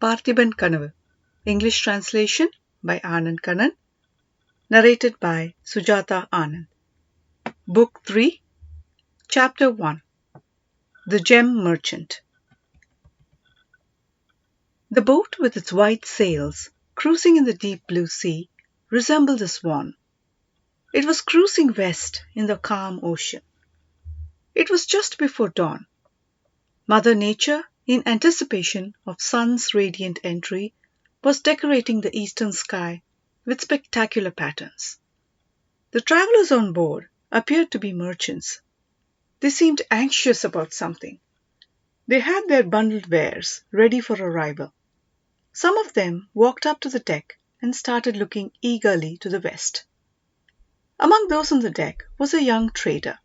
Parthiban Kanavu. English translation by Anand Kannan. Narrated by Sujatha Anand. Book 3, Chapter 1. The Gem Merchant. The boat with its white sails, cruising in the deep blue sea, resembled a swan. It was cruising west in the calm ocean. It was just before dawn. Mother Nature, in anticipation of sun's radiant entry, was decorating the eastern sky with spectacular patterns. The travelers on board appeared to be merchants. They seemed anxious about something. They had their bundled wares ready for arrival. Some of them walked up to the deck and started looking eagerly to the west. Among those on the deck was a young trader.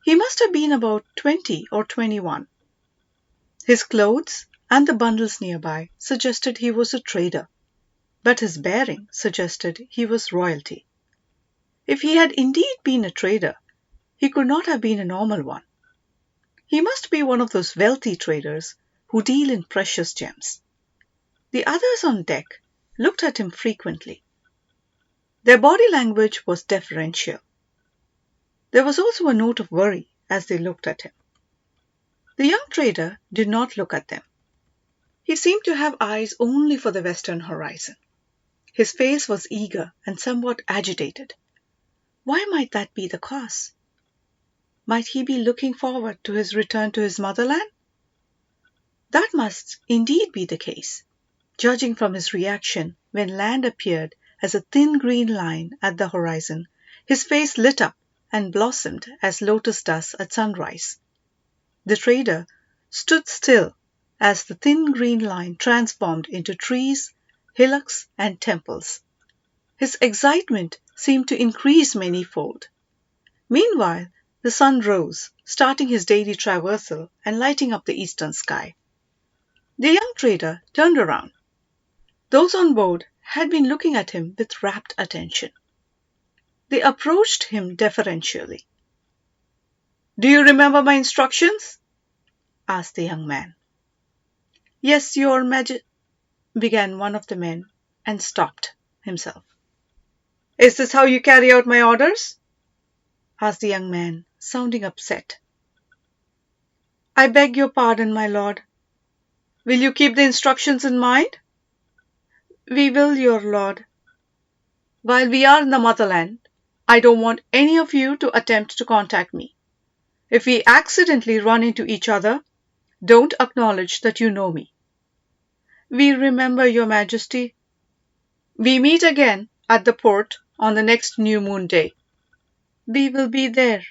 He must have been about 20 or 21. His clothes and the bundles nearby suggested he was a trader, but his bearing suggested he was royalty. If he had indeed been a trader, he could not have been a normal one. He must be one of those wealthy traders who deal in precious gems. The others on deck looked at him frequently. Their body language was deferential. There was also a note of worry as they looked at him. The young trader did not look at them. He seemed to have eyes only for the western horizon. His face was eager and somewhat agitated. Why might that be the cause? Might he be looking forward to his return to his motherland? That must indeed be the case, judging from his reaction when land appeared as a thin green line at the horizon. His face lit up and blossomed as lotus does at sunrise. The trader stood still as the thin green line transformed into trees, hillocks, and temples. His excitement seemed to increase many-fold. Meanwhile, the sun rose, starting his daily traversal and lighting up the eastern sky. The young trader turned around. Those on board had been looking at him with rapt attention. They approached him deferentially. "Do you remember my instructions?" asked the young man. "Yes, Your Majesty," began one of the men and stopped himself. "Is this how you carry out my orders?" asked the young man, sounding upset. "I beg your pardon, my lord." "Will you keep the instructions in mind?" "We will, your lord." "While we are in the motherland, I don't want any of you to attempt to contact me. If we accidentally run into each other, don't acknowledge that you know me." "We remember, Your Majesty." "We meet again at the port on the next new moon day." "We will be there."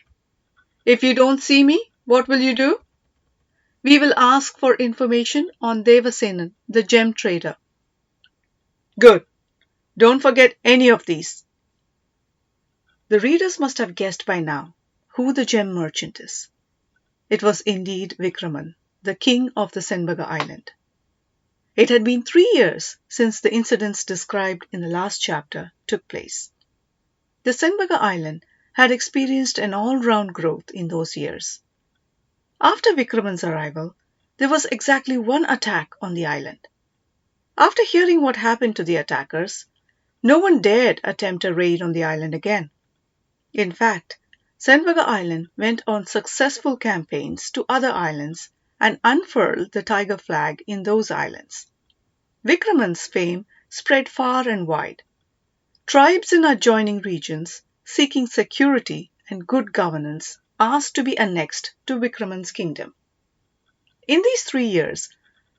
"If you don't see me, what will you do?" "We will ask for information on Devasenan, the gem trader." "Good. Don't forget any of these." The readers must have guessed by now who the gem merchant is. It was indeed Vikraman, the king of the Senbaga island. It had been 3 years since the incidents described in the last chapter took place. The Senbaga island had experienced an all-round growth in those years. After Vikraman's arrival, there was exactly one attack on the island. After hearing what happened to the attackers, no one dared attempt a raid on the island again. In fact, Senbaga Island went on successful campaigns to other islands and unfurled the tiger flag in those islands. Vikraman's fame spread far and wide. Tribes in adjoining regions seeking security and good governance asked to be annexed to Vikraman's kingdom. In these 3 years,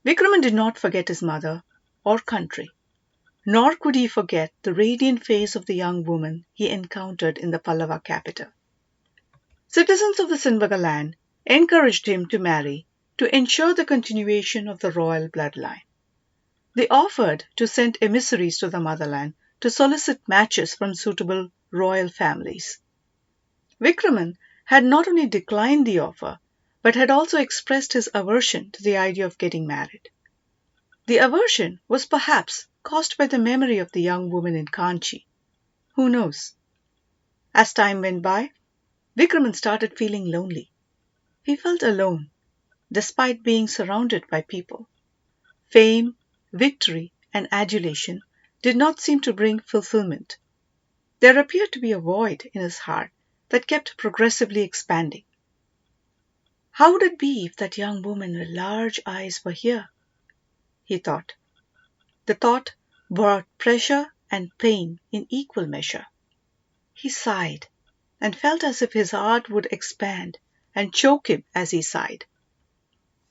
Vikraman did not forget his mother or country, nor could he forget the radiant face of the young woman he encountered in the Pallava capital. Citizens of the Senbaga land encouraged him to marry to ensure the continuation of the royal bloodline. They offered to send emissaries to the motherland to solicit matches from suitable royal families. Vikraman had not only declined the offer, but had also expressed his aversion to the idea of getting married. The aversion was perhaps caused by the memory of the young woman in Kanchi. Who knows? As time went by, Vikraman started feeling lonely. He felt alone, despite being surrounded by people. Fame, victory, and adulation did not seem to bring fulfillment. There appeared to be a void in his heart that kept progressively expanding. How would it be if that young woman with large eyes were here? He thought. The thought brought pleasure and pain in equal measure. He sighed and felt as if his heart would expand and choke him as he sighed.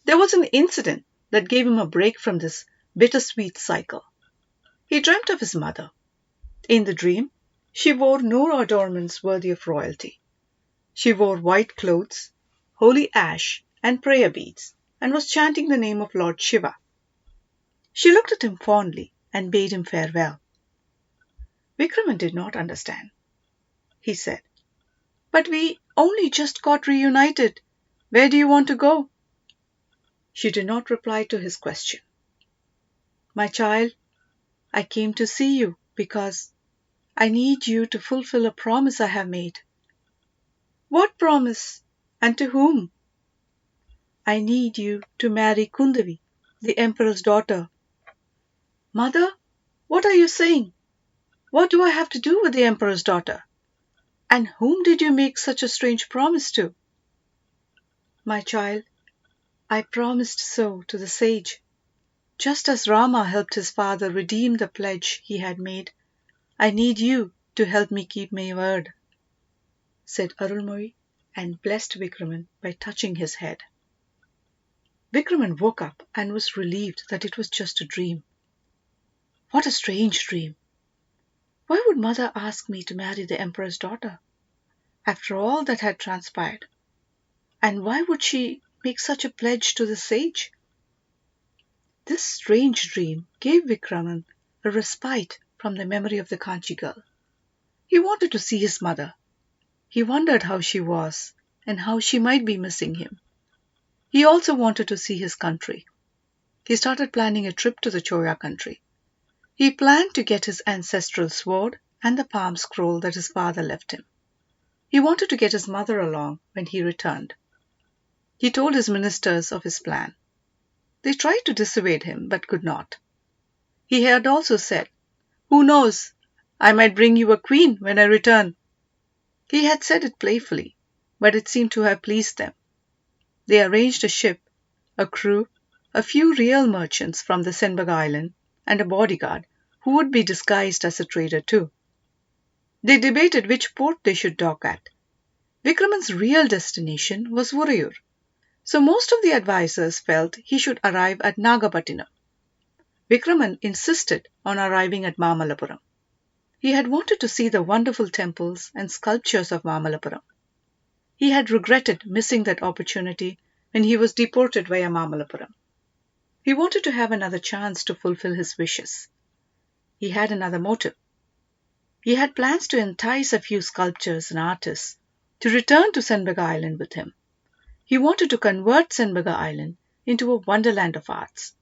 There was an incident that gave him a break from this bittersweet cycle. He dreamt of his mother. In the dream, she wore no adornments worthy of royalty. She wore white clothes, holy ash, and prayer beads, and was chanting the name of Lord Shiva. She looked at him fondly and bade him farewell. Vikraman did not understand. He said, "But we only just got reunited. Where do you want to go?" She did not reply to his question. "My child, I came to see you because I need you to fulfill a promise I have made." "What promise? And to whom?" "I need you to marry Kundavi, the emperor's daughter." "Mother, what are you saying? What do I have to do with the emperor's daughter? And whom did you make such a strange promise to?" "My child, I promised so to the sage. Just as Rama helped his father redeem the pledge he had made, I need you to help me keep my word," said Arulmozhi and blessed Vikraman by touching his head. Vikraman woke up and was relieved that it was just a dream. What a strange dream! Why would mother ask me to marry the emperor's daughter, after all that had transpired? And why would she make such a pledge to the sage? This strange dream gave Vikraman a respite from the memory of the Kanchi girl. He wanted to see his mother. He wondered how she was and how she might be missing him. He also wanted to see his country. He started planning a trip to the Choya country. He planned to get his ancestral sword and the palm scroll that his father left him. He wanted to get his mother along when he returned. He told his ministers of his plan. They tried to dissuade him, but could not. He had also said, "Who knows? I might bring you a queen when I return." He had said it playfully, but it seemed to have pleased them. They arranged a ship, a crew, a few real merchants from the Senbaga island, and a bodyguard who would be disguised as a trader too. They debated which port they should dock at. Vikraman's real destination was Urayur, so most of the advisers felt he should arrive at Nagapattinam. Vikraman insisted on arriving at Mamalapuram. He had wanted to see the wonderful temples and sculptures of Mamalapuram. He had regretted missing that opportunity when he was deported via Mamalapuram. He wanted to have another chance to fulfill his wishes. He had another motive. He had plans to entice a few sculptors and artists to return to Senbaga Island with him. He wanted to convert Senbaga Island into a wonderland of arts.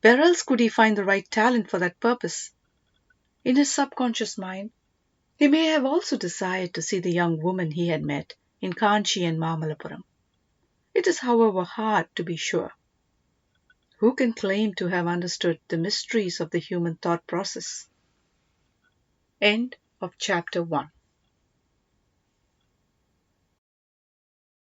Where else could he find the right talent for that purpose? In his subconscious mind, he may have also desired to see the young woman he had met in Kanchi and Mamalapuram. It is, however, hard to be sure. Who can claim to have understood the mysteries of the human thought process? End of chapter 1.